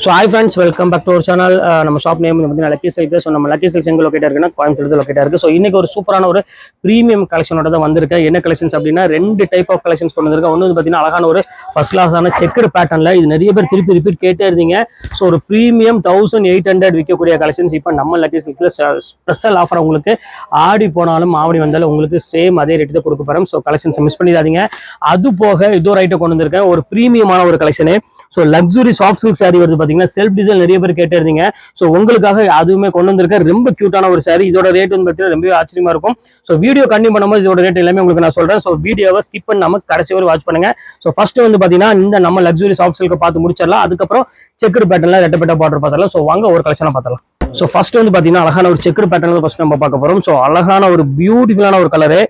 So hi friends, welcome back to our channel. நம்ம shop name பார்த்தீங்கன்னா Lucky Cycle. So நம்ம Lucky Cycle எங்கே locate இருக்குன்னா Coimbatore locate இருக்கு. ஸோ இன்னைக்கு ஒரு சூப்பரான ஒரு ப்ரீமியம் கலெக்ஷனோட தான் வந்திருக்கு. என்ன கலெக்ஷன்ஸ் அப்படின்னா ரெண்டு டைப் ஆஃப் கலெக்ஷன்ஸ் கொண்டு வந்திருக்கு. ஒன்று வந்து பார்த்தீங்கன்னா அழகான ஒரு ஃபர்ஸ்ட் கிளாஸான செக்கர் பேட்டர்ல இது நிறைய பேர் திருப்பி ரிப்பீட் கேட்டே இருந்தீங்க. ஸோ ஒரு ப்ரீமியம் 1800 விற்கக்கூடிய கலெக்ஷன்ஸ் இப்போ நம்ம லக்கி சைக்கிள் ஸ்பெஷல் ஆஃபர் உங்களுக்கு ஆடி போனாலும் ஆவடி வந்தாலும் உங்களுக்கு சேம் அதே ரேட்டு தான் கொடுக்க போகிறோம். ஸோ கலெக்ஷன்ஸ் மிஸ் பண்ணிடாதீங்க. அது போக இதோ ரைட்டை கொண்டு வந்திருக்கேன் ஒரு ப்ரீமியமான ஒரு collection. So luxury soft silk sorry வருது பார்த்தீங்கன்னா செல்ஃப் டிசைன் நிறைய பேர் கேட்டே இருந்தீங்க. ஸோ உங்களுக்காக அதுவுமே கொண்டு வந்திருக்க ரொம்ப கியூட்டான ஒரு சாரி. இதோட ரேட் வந்து பார்த்தீங்கன்னா ரொம்ப ஆச்சரியமா இருக்கும். ஸோ வீடியோ கண்டினியூ பண்ணும்போது இதோட ரேட் எல்லாமே உங்களுக்கு நான் சொல்றேன். ஸோ வீடியோவை ஸ்கிப் பண்ணாம கடைசி வரை வாட்ச் பண்ணுங்க. ஸோ ஃபர்ஸ்ட் வந்து பார்த்தீங்கன்னா இந்த நம்ம லக்ஸுரி சாஃப்ட் சில்க் பார்த்து முடிச்சிடலாம். அதுக்கப்புறம் செக்குடு பேட்டர்ல ரெட்டப்பட்ட பார்டர் பார்த்தலாம். ஸோ வாங்க ஒரு கலெக்ஷனை பார்த்தலாம். ஸோ ஃபர்ஸ்ட் வந்து பார்த்தீங்கன்னா அழகான ஒரு செக்குடு பேட்டர்ல ஃபர்ஸ்ட் நம்ம பார்க்க போறோம். ஸோ அழகான ஒரு பியூட்டிஃபுல்லான ஒரு கலரு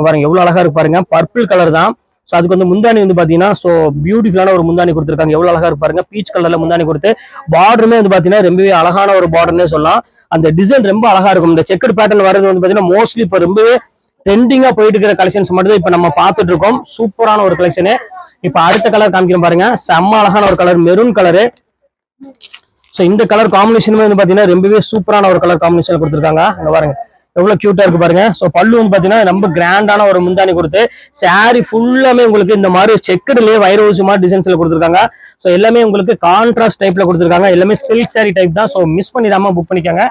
பாருங்க, எவ்வளவு அழகா இருக்கு பாருங்க. பர்பிள் கலர் தான். ஸோ அதுக்கு வந்து முந்தானி வந்து பாத்தீங்கன்னா ஸோ பியூட்டிஃபுல்லான ஒரு முந்தானி கொடுத்துருக்காங்க. எவ்வளவு அழகா இருப்பாருங்க, பீச் கலர்ல முந்தானி கொடுத்து பார்டருமே வந்து பாத்தீங்கன்னா ரொம்பவே அழகான ஒரு பார்டர்னே சொல்லலாம். அந்த டிசைன் ரொம்ப அழகா இருக்கும். இந்த செக்கர் பேட்டர்ன் வரது வந்து பாத்தீங்கன்னா மோஸ்ட்லி இப்போ ரொம்பவே ட்ரெண்டிங்கா போயிட்டு இருக்கிற கலெக்ஷன்ஸ் மட்டும் இப்ப நம்ம பார்த்துட்டு இருக்கோம். சூப்பரான ஒரு கலெக்ஷனு. இப்ப அடுத்த கலர் காமிக்கிறோம் பாருங்க, செம்ம அழகான ஒரு கலர், மெரூன் கலரு. ஸோ இந்த கலர் காம்பினேஷனுமே வந்து பாத்தீங்கன்னா ரொம்பவே சூப்பரான ஒரு கலர் காம்பினேஷன் கொடுத்துருக்காங்க. அங்க பாருங்க எவ்வளவு கியூட்டா இருக்கு பாருங்க. ஸோ பல்லு வந்து பாத்தீங்கன்னா ரொம்ப கிராண்டான ஒரு முந்தானி கொடுத்து சாரி ஃபுல்லாமே உங்களுக்கு இந்த மாதிரி செக்கடுலயே வைரோஸ் மாதிரி டிசைன்ஸ்ல கொடுத்துருக்காங்க. ஸோ எல்லாமே உங்களுக்கு கான்ட்ராஸ்ட் டைப்ல கொடுத்துருக்காங்க. எல்லாமே சில்க் சாரி டைப் தான். ஸோ மிஸ் பண்ணிடாம புக் பண்ணிக்கோங்க.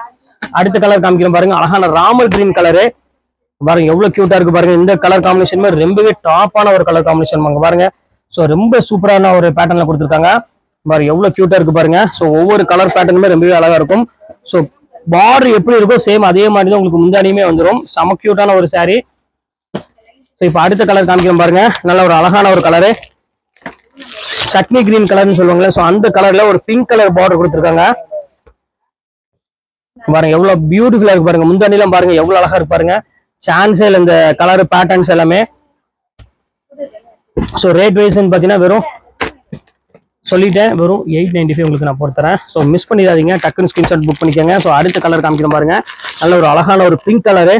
அடுத்த கலர் காமிக்கிறோம் பாருங்க, அழகான ராமல் கிரீன் கலரு பாருங்க, எவ்வளவு கியூட்டா இருக்கு பாருங்க. இந்த கலர் காம்பினேஷன் ரொம்பவே டாப்பான ஒரு கலர் காம்பினேஷன் பாருங்க. ஸோ ரொம்ப சூப்பரான ஒரு பேட்டர்ல கொடுத்துருக்காங்க பாருங்க, எவ்வளவு கியூட்டா இருக்கு பாருங்க. ஸோ ஒவ்வொரு கலர் பேட்டர்னுமே ரொம்பவே அழகா இருக்கும். ஸோ பார்டர் எப்படி இருக்கோ சேம் அதே மாதிரி தான் உங்களுக்கு முந்தானியுமே வந்துடும். செம கியூட்டான ஒரு சாரி. ஸோ இப்போ அடுத்த கலர் காமிக்கிறோம் பாருங்க, நல்ல ஒரு அழகான ஒரு கலரு, சட்னி கிரீன் கலர்னு சொல்லுவாங்களே. ஸோ அந்த கலர்ல ஒரு பிங்க் கலர் பார்டர் கொடுத்துருக்காங்க பாருங்க, எவ்வளவு பியூட்டிஃபுல்லா இருக்கு பாருங்க. முந்தானிலாம் பாருங்க எவ்வளவு அழகா இருக்கு பாருங்க. சான்ஸே இல்லை இந்த கலர் பேட்டர்ன்ஸ் எல்லாமே. ஸோ ரேட் வைஸ் பாத்தீங்கன்னா வெறும் சொல்லிட்டேன், வெறும் 895 உங்களுக்கு நான் போட்டுறேன். ஸோ மிஸ் பண்ணிடாதீங்க, டக்குன்னு ஸ்கிரீன்ஷாட் புக் பண்ணிக்கோங்க. ஸோ அடுத்த கலர் காமிக்கிறோம் பாருங்க, நல்ல ஒரு அழகான ஒரு பிங்க் கலரு.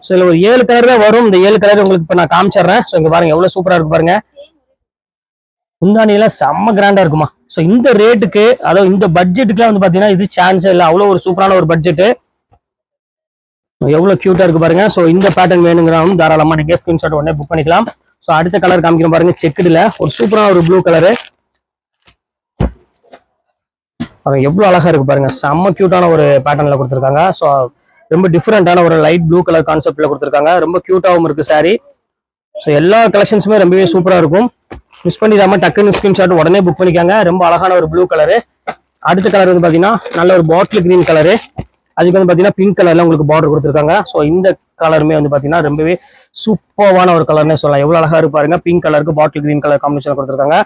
ஸோ இதுல ஒரு 7 கலர் தான் வரும். இந்த 7 கலர் உங்களுக்கு இப்போ நான் காமிச்சிடுறேன். ஸோ இங்க பாருங்க எவ்வளவு சூப்பரா இருக்கு பாருங்க. முந்தானியெல்லாம் செம்ம கிராண்டா இருக்குமா. ஸோ இந்த ரேட்டுக்கு அதாவது இந்த பட்ஜெட்டுக்குலாம் வந்து பாத்தீங்கன்னா இது சான்ஸே இல்லை. அவ்வளோ ஒரு சூப்பரான ஒரு பட்ஜெட்டு. எவ்வளவு கியூட்டா இருக்கு பாருங்க. ஸோ இந்த பேட்டர்ன் வேணுங்கிறவங்க தாராளமா நீங்க ஸ்கிரீன்ஷாட் உடனே புக் பண்ணிக்கலாம். ஸோ அடுத்த கலர் காமிக்கிறோம் பாருங்க, செக்குடுல ஒரு சூப்பரான ஒரு ப்ளூ கலரு. எவ்வளவு அழகா இருக்கு பாருங்க, செம்ம கியூட்டான ஒரு பேட்டர்ன்ல கொடுத்துருக்காங்க. ஸோ ரொம்ப டிஃபரெண்டான ஒரு லைட் ப்ளூ கலர் கான்செப்ட்ல கொடுத்துருக்காங்க. ரொம்ப கியூட்டாவும் இருக்கு சாரி. ஸோ எல்லா கலெக்ஷன்ஸுமே ரொம்பவே சூப்பரா இருக்கும். மிஸ் பண்ணிடாம டக்குன்னு ஸ்கிரீன்ஷாட் உடனே புக் பண்ணிக்காங்க. ரொம்ப அழகான ஒரு ப்ளூ கலரு. அடுத்த கலர் வந்து பாத்தீங்கன்னா நல்ல ஒரு பாட்டில் கிரீன் கலரு. அதுக்கு வந்து பாத்தீங்கன்னா பிங்க் கலர்ல உங்களுக்கு பார்டர் கொடுத்துருக்காங்க. ஸோ இந்த கலருமே வந்து பாத்தீங்கன்னா ரொம்பவே சூப்பரான ஒரு கலர்னே சொல்லலாம். எவ்வளவு அழகா இருப்பாருங்க, பிங்க் கலருக்கு பாட்டில் கிரீன் கலர் காம்பினேஷன் கொடுத்துருக்காங்க.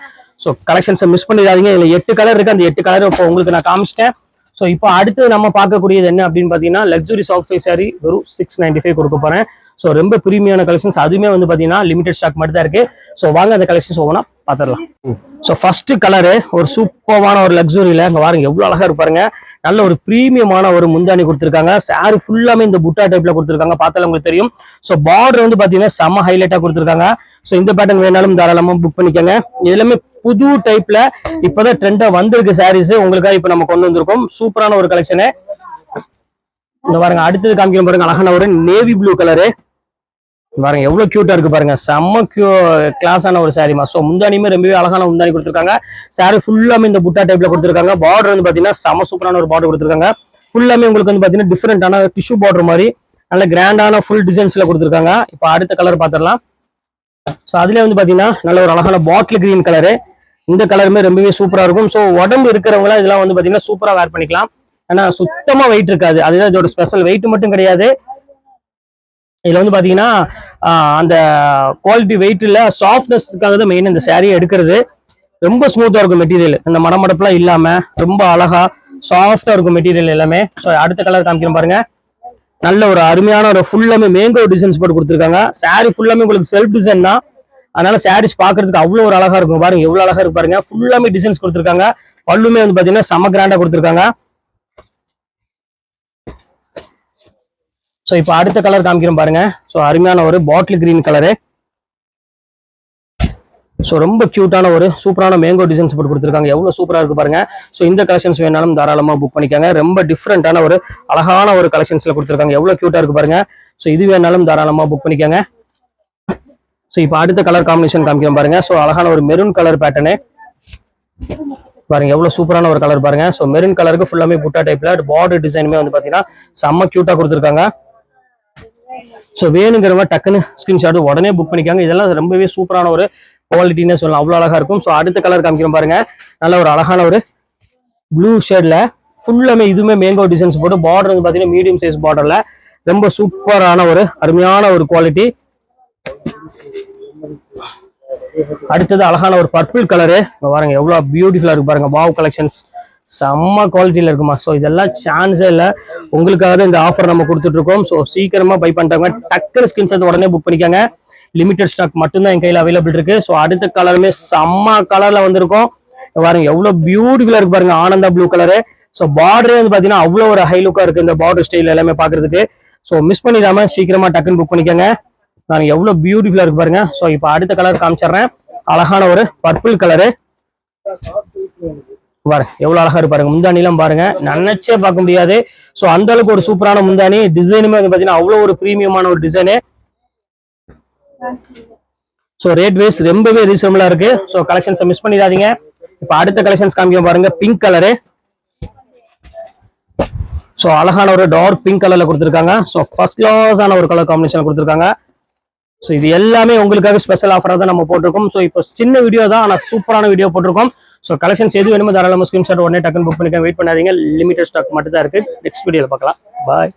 ஸோ கலெக்ஷன்ஸை மிஸ் பண்ணிடாதீங்க. இதுல 8 கலர் இருக்கு. அந்த 8 கலர் இப்போ உங்களுக்கு நான் காமிச்சிட்டேன். ஸோ இப்போ அடுத்து நம்ம பார்க்கக்கூடியது என்ன அப்படின்னு பாத்தீங்கன்னா லக்ஸுரி சாஃப்ட் சில்க் சாரி வெறும் 695 கொடுக்க போறேன். ஸோ ரொம்ப பிரீமியமான கலெக்ஷன்ஸ், அதுவுமே வந்து பாத்தீங்கன்னா லிமிடெட் ஸ்டாக் மட்டும் தான் இருக்கு. ஸோ வாங்க அந்த கலெக்ஷன்ஸ் ஒவ்வொன்றா பார்த்துடலாம். ஸோ ஃபர்ஸ்ட் கலரு ஒரு சூப்பரான ஒரு லக்ஸுரியில இங்க பாருங்க எவ்வளவு அழகா இருப்பாருங்க. நல்ல ஒரு பிரீமியமான ஒரு முந்தானி கொடுத்துருக்காங்க. சாரி ஃபுல்லாமே இந்த புட்டா டைப்ல கொடுத்துருக்காங்க, பார்த்தாலும் உங்களுக்கு தெரியும். ஸோ பார்டர் வந்து பாத்தீங்கன்னா செம்ம ஹைலைட்டா கொடுத்துருக்காங்க. ஸோ இந்த பேட்டர்ன் வேணாலும் தாராளமா புக் பண்ணிக்கோங்க. எல்லாமே புது டைப்ல இப்பதான் ட்ரெண்டா வந்திருக்கு சாரீஸ், உங்களுக்காக இப்ப நம்ம கொண்டு வந்திருக்கோம். சூப்பரான ஒரு கலெக்ஷனு. இந்த பாருங்க அடுத்தது காமிக்கிறோம் பாருங்க, அழகான ஒரு நேவி ப்ளூ கலரு பாருங்க, எவ்வளவு கியூட்டா இருக்கு பாருங்க. செம்ம கிளாஸான ஒரு சாரிமா. ஸோ முந்தானியுமே ரொம்பவே அழகான முந்தானி கொடுத்துருக்காங்க. சாரி ஃபுல்லாமே இந்த புட்டா டைப்ல கொடுத்துருக்காங்க. பார்டர் வந்து பாத்தீங்கன்னா செம்ம சூப்பரான ஒரு பார்டர் கொடுத்துருக்காங்க. ஃபுல்லாமே உங்களுக்கு வந்து பாத்தீங்கன்னா டிஃபரெண்டான டிஷ்யூ பார்டர் மாதிரி நல்ல கிராண்டான ஃபுல் டிசைன்ஸ்ல கொடுத்துருக்காங்க. இப்போ அடுத்த கலர் பார்த்துடலாம். ஸோ அதுல வந்து பாத்தீங்கன்னா நல்ல ஒரு அழகான பாட்டில் கிரீன் கலரு. இந்த கலருமே ரொம்பவே சூப்பரா இருக்கும். ஸோ உடம்பு இருக்கிறவங்க இதெல்லாம் வந்து பாத்தீங்கன்னா சூப்பரா வேர் பண்ணிக்கலாம். ஏன்னா சுத்தமா வெயிட் இருக்காது, அதுதான் இதோட ஸ்பெஷல். வெயிட் மட்டும் கிடையாது, இதுல வந்து பாத்தீங்கன்னா அந்த குவாலிட்டி வெயிட் இல்ல, சாஃப்ட்னஸ்க்காக தான் மெயின் இந்த சாரியை எடுக்கிறது. ரொம்ப ஸ்மூத்தா இருக்கும் மெட்டீரியல், இந்த மடமடப்புலாம் இல்லாம ரொம்ப அழகா சாஃப்டா இருக்கும் மெட்டீரியல் எல்லாமே. ஸோ அடுத்த கலர் காமிக்கிறேன் பாருங்க, நல்ல ஒரு அருமையான ஒரு ஃபுல்லாமே மேங்கோ டிசைன்ஸ் போட்டு கொடுத்துருக்காங்க. சாரி ஃபுல்லாமே உங்களுக்கு செல்ஃப் டிசைன் தான், அதனால சாரீஸ் பாக்குறதுக்கு அவ்வளவு ஒரு அழகா இருக்கும். பாருங்க எவ்வளவு அழகா இருக்கு பாருங்க. ஃபுல்லாமே டிசைன்ஸ் கொடுத்துருக்காங்க. பல்லுமே வந்து பாத்தீங்கன்னா செம கிராண்டா கொடுத்துருக்காங்க. ஸோ இப்போ அடுத்த கலர் காமிக்கிறோம் பாருங்க. ஸோ அருமையான ஒரு பாட்டில் கிரீன் கலரு. ஸோ ரொம்ப கியூட்டான ஒரு சூப்பரான மேங்கோ டிசைன்ஸ் போட்டு கொடுத்துருக்காங்க. எவ்வளோ சூப்பராக இருக்கு பாருங்க. ஸோ இந்த கலெக்ஷன்ஸ் வேணாலும் தாராளமாக புக் பண்ணிக்காங்க. ரொம்ப டிஃப்ரெண்டான ஒரு அழகான ஒரு கலெக்ஷன்ஸ்ல கொடுத்துருக்காங்க. எவ்வளோ கியூட்டா இருக்கு பாருங்க. ஸோ இது வேணாலும் தாராளமாக புக் பண்ணிக்காங்க. ஸோ இப்போ அடுத்த கலர் காம்பினேஷன் காமிக்கிறோம் பாருங்க. ஸோ அழகான ஒரு மெரூன் கலர் பேட்டர்னு பாருங்க, எவ்வளவு சூப்பரான ஒரு கலர் பாருங்க. ஸோ மெரூன் கலருக்கு ஃபுல்லாமே புட்டா டைப்ல பார்டர் டிசைனுமே வந்து பாத்தீங்கன்னா செம்ம கியூட்டா கொடுத்துருக்காங்க. ஸோ வேணுங்கிறவங்க டக்குன்னு ஸ்கிரீன்ஷாட் உடனே புக் பண்ணிக்காங்க. இதெல்லாம் ரொம்பவே சூப்பரான ஒரு குவாலிட்டின்னு சொல்லலாம். அவ்வளோ அழகா இருக்கும். ஸோ அடுத்த கலர் காமிக்கிறோம் பாருங்க. நல்ல ஒரு அழகான ஒரு ப்ளூ ஷேட்ல ஃபுல்லாமே இதுவுமே மேங்கோ டிசைன்ஸ் போட்டு பார்டர் வந்து பாத்தீங்கன்னா மீடியம் சைஸ் பார்டர்ல ரொம்ப சூப்பரான ஒரு அருமையான ஒரு குவாலிட்டி. அடுத்தது அழகான ஒரு பர்பிள் கலரு பாருங்க, எவ்வளவு பியூட்டிஃபுல்லா இருக்கு பாருங்க. வாவ் கலெக்ஷன்ஸ் செம்ம குவாலிட்டியில இருக்குமா. ஸோ இதெல்லாம் சான்ஸே இல்லை. உங்களுக்காக இந்த ஆஃபர் நம்ம கொடுத்துட்டு இருக்கோம். ஸோ சீக்கிரமா பை பண்ணிட்டாங்க, டக்குனு ஸ்கிரீன்ஷாட் உடனே புக் பண்ணிக்காங்க. லிமிடெட் ஸ்டாக் மட்டும்தான் என் கையில் அவைலபிள் இருக்கு. ஸோ அடுத்த கலருமே செம்ம கலர்ல வந்திருக்கும் பாருங்க. எவ்வளவு பியூட்டிஃபுல்லா இருக்கு பாருங்க, ஆனந்தா ப்ளூ கலரு. ஸோ பார்டரே வந்து பாத்தீங்கன்னா அவ்வளோ ஒரு ஹை லுக்கா இருக்கு இந்த பார்டர் ஸ்டைல் எல்லாமே பாக்குறதுக்கு. ஸோ மிஸ் பண்ணிடாம சீக்கிரமா டக்குன்னு புக் பண்ணிக்கோங்க. நான் எவ்வளவு பியூட்டிஃபுல்லா இருக்கு பாருங்க. ஸோ இப்போ அடுத்த கலர் காமிச்சிடுறேன். அழகான ஒரு பர்பிள் கலரு பாருங்க, எவ்வளவு அழகா இருக்கு பாருங்க. முந்தானிலாம் பாருங்க, நினைச்சே பார்க்க முடியாது. ஸோ அந்த அளவுக்கு ஒரு சூப்பரான முந்தானி டிசைனுமே வந்து பாத்தீங்கன்னா அவ்வளவு ஒரு பிரீமியமான ஒரு டிசைனு. ஸோ ரேட் வைஸ் ரொம்பவே ரீசனபிளா இருக்கு. ஸோ கலெக்ஷன்ஸை மிஸ் பண்ணிடாதீங்க. இப்போ அடுத்த கலெக்ஷன்ஸ் காமிக்க பாருங்க. Pink colour. ஸோ அழகான ஒரு டார்க் பிங்க் கலர்ல கொடுத்துருக்காங்க. ஸோ ஃபர்ஸ்ட் கிளாஸான ஒரு கலர் காம்பினேஷன் கொடுத்துருக்காங்க. ஸோ இது எல்லாமே உங்களுக்காக ஸ்பெஷல் ஆஃபராக தான் நம்ம போட்டிருக்கோம். ஸோ இப்போ சின்ன வீடியோ தான், ஆனால் சூப்பரான வீடியோ போட்டிருக்கோம். ஸோ கலெக்ஷன்ஸ் எது வேணுமோ தாராளமாக ஸ்கிரீன்ஷாட் உடனே டக்குன்னு புக் பண்ணிக்க. வெயிட் பண்ணாதீங்க, லிமிடெட் ஸ்டாக் மட்டும் தான் இருக்கு. நெக்ஸ்ட் வீடியோவில் பார்க்கலாம். பாய்.